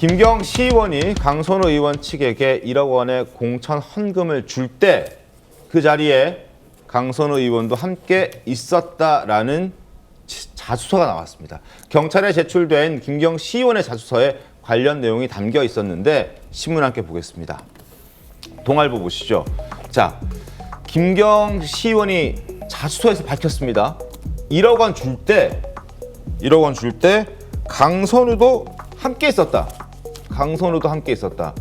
김경 시의원이 강선우 의원 측에게 1억 원의 공천 헌금을 줄 때 그 자리에 강선우 의원도 함께 있었다라는 자수서가 나왔습니다. 경찰에 제출된 김경 시의원의 자수서에 관련 내용이 담겨 있었는데 신문 함께 보겠습니다. 동아일보 보시죠. 자, 김경 시의원이 자수서에서 밝혔습니다. 1억 원 줄 때 강선우도 함께 있었다. 강선우도 함께 있었다.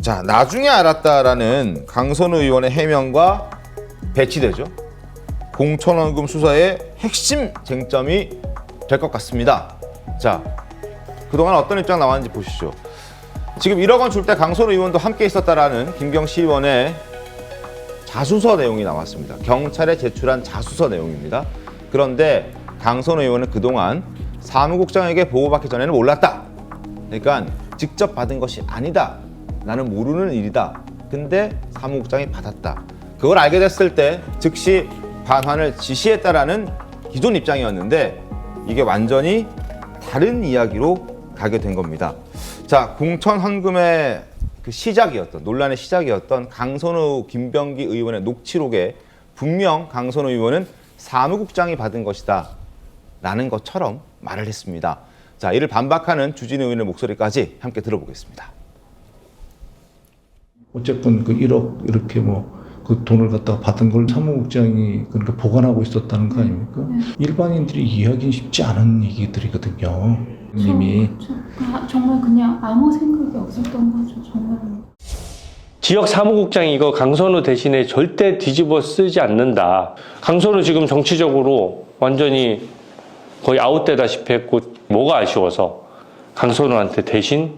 자, 나중에 알았다라는 강선우 의원의 해명과 배치되죠. 공천원금 수사의 핵심 쟁점이 될 것 같습니다. 자, 그동안 어떤 입장 나왔는지 보시죠. 지금 1억 원 줄 때 강선우 의원도 함께 있었다라는 김경 시의원의 자수서 내용이 나왔습니다. 경찰에 제출한 자수서 내용입니다. 그런데 강선우 의원은 그동안 사무국장에게 보고받기 전에는 몰랐다. 그러니까 직접 받은 것이 아니다. 나는 모르는 일이다. 근데 사무국장이 받았다. 그걸 알게 됐을 때 즉시 반환을 지시했다라는 기존 입장이었는데 이게 완전히 다른 이야기로 가게 된 겁니다. 자, 공천 헌금의 그 논란의 시작이었던 강선우, 김병기 의원의 녹취록에 분명 강선우 의원은 사무국장이 받은 것이다 라는 것처럼 말을 했습니다. 자, 이를 반박하는 주진우 의원의 목소리까지 함께 들어보겠습니다. 어쨌건 그 1억 이렇게 그 돈을 갖다가 받은 걸 사무국장이 그러니까 보관하고 있었다는 거 아닙니까? 일반인들이 이해하기는 쉽지 않은 얘기들이거든요. 이미 정말 그냥 아무 생각이 없었던 거죠. 정말. 지역 사무국장이 이거 강선우 대신에 절대 뒤집어 쓰지 않는다. 강선우 지금 정치적으로 완전히 거의 아웃되다시피 했고 뭐가 아쉬워서 강선우한테 대신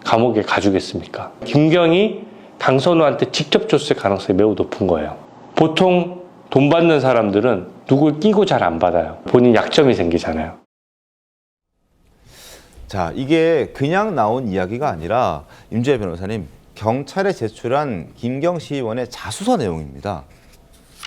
감옥에 가주겠습니까? 김경이 강선우한테 직접 줬을 가능성이 매우 높은 거예요. 보통 돈 받는 사람들은 누굴 끼고 잘 안 받아요. 본인 약점이 생기잖아요. 자, 이게 그냥 나온 이야기가 아니라 임주혜 변호사님, 경찰에 제출한 김경 시의원의 자수서 내용입니다.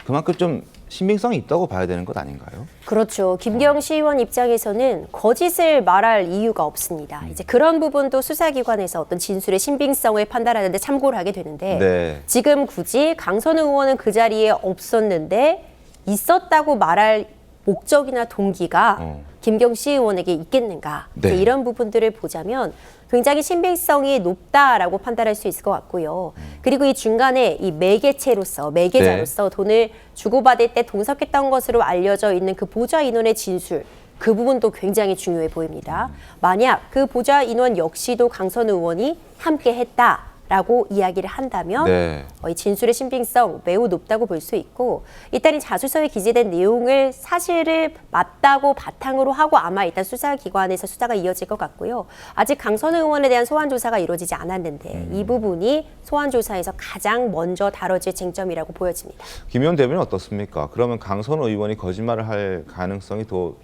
그만큼 좀 신빙성이 있다고 봐야 되는 것 아닌가요? 그렇죠. 김경 시의원 입장에서는 거짓을 말할 이유가 없습니다. 이제 그런 부분도 수사기관에서 어떤 진술의 신빙성을 판단하는데 참고를 하게 되는데 네. 지금 굳이 강선우 의원은 그 자리에 없었는데 있었다고 말할 목적이나 동기가 김경 시의원에게 있겠는가? 네. 이제 이런 부분들을 보자면 굉장히 신빙성이 높다라고 판단할 수 있을 것 같고요. 그리고 이 중간에 이 매개자로서 돈을 주고받을 때 동석했던 것으로 알려져 있는 그 보좌 인원의 진술, 그 부분도 굉장히 중요해 보입니다. 만약 그 보좌 인원 역시도 강선우 의원이 함께 했다라고 이야기를 한다면 이 진술의 신빙성 매우 높다고 볼 수 있고, 일단 이 자수서에 기재된 내용을 사실을 맞다고 바탕으로 하고 아마 일단 수사기관에서 수사가 이어질 것 같고요. 아직 강선우 의원에 대한 소환 조사가 이루어지지 않았는데 이 부분이 소환 조사에서 가장 먼저 다뤄질 쟁점이라고 보여집니다. 김 의원 대변인 어떻습니까? 그러면 강선우 의원이 거짓말을 할 가능성이 더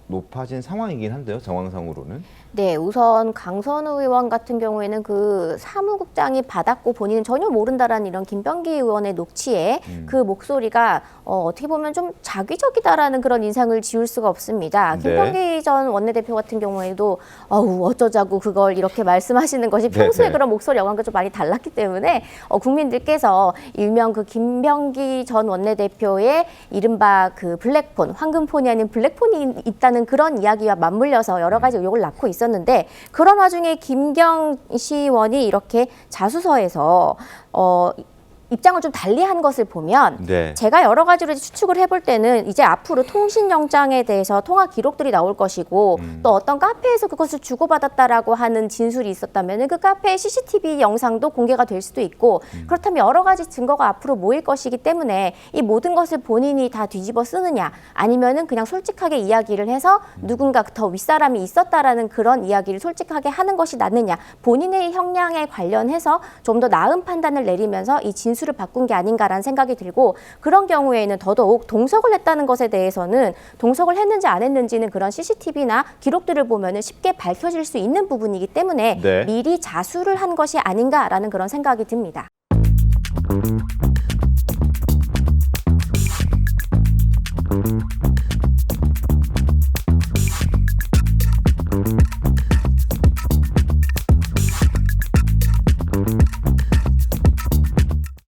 높아진 상황이긴 한데요, 정황상으로는. 네, 우선 강선우 의원 같은 경우에는 그 사무국장이 받았고 본인은 전혀 모른다라는 이런 김병기 의원의 녹취에 그 목소리가 어떻게 보면 좀 자기적이다라는 그런 인상을 지울 수가 없습니다. 김병기 전 원내대표 같은 경우에도 어쩌자고 그걸 이렇게 말씀하시는 것이 평소에 그런 목소리 여과가 좀 많이 달랐기 때문에 국민들께서 일명 그 김병기 전 원내대표의 이른바 그 블랙폰, 황금폰이 아닌 블랙폰이 있다는 그런 이야기와 맞물려서 여러 가지 의혹을 낳고 있었는데, 그런 와중에 김경 시의원이 이렇게 자수서에서 입장을 좀 달리한 것을 보면 제가 여러 가지로 추측을 해볼 때는 이제 앞으로 통신영장에 대해서 통화 기록들이 나올 것이고 또 어떤 카페에서 그것을 주고받았다라고 하는 진술이 있었다면 그 카페의 CCTV 영상도 공개가 될 수도 있고, 그렇다면 여러 가지 증거가 앞으로 모일 것이기 때문에 이 모든 것을 본인이 다 뒤집어 쓰느냐, 아니면은 그냥 솔직하게 이야기를 해서 누군가 더 윗사람이 있었다라는 그런 이야기를 솔직하게 하는 것이 낫느냐, 본인의 형량에 관련해서 좀 더 나은 판단을 내리면서 이 진술을 바꾼 게 아닌가라는 생각이 들고, 그런 경우에는 더더욱 동석을 했다는 것에 대해서는 동석을 했는지 안 했는지는 그런 CCTV나 기록들을 보면 쉽게 밝혀질 수 있는 부분이기 때문에 미리 자수를 한 것이 아닌가라는 그런 생각이 듭니다.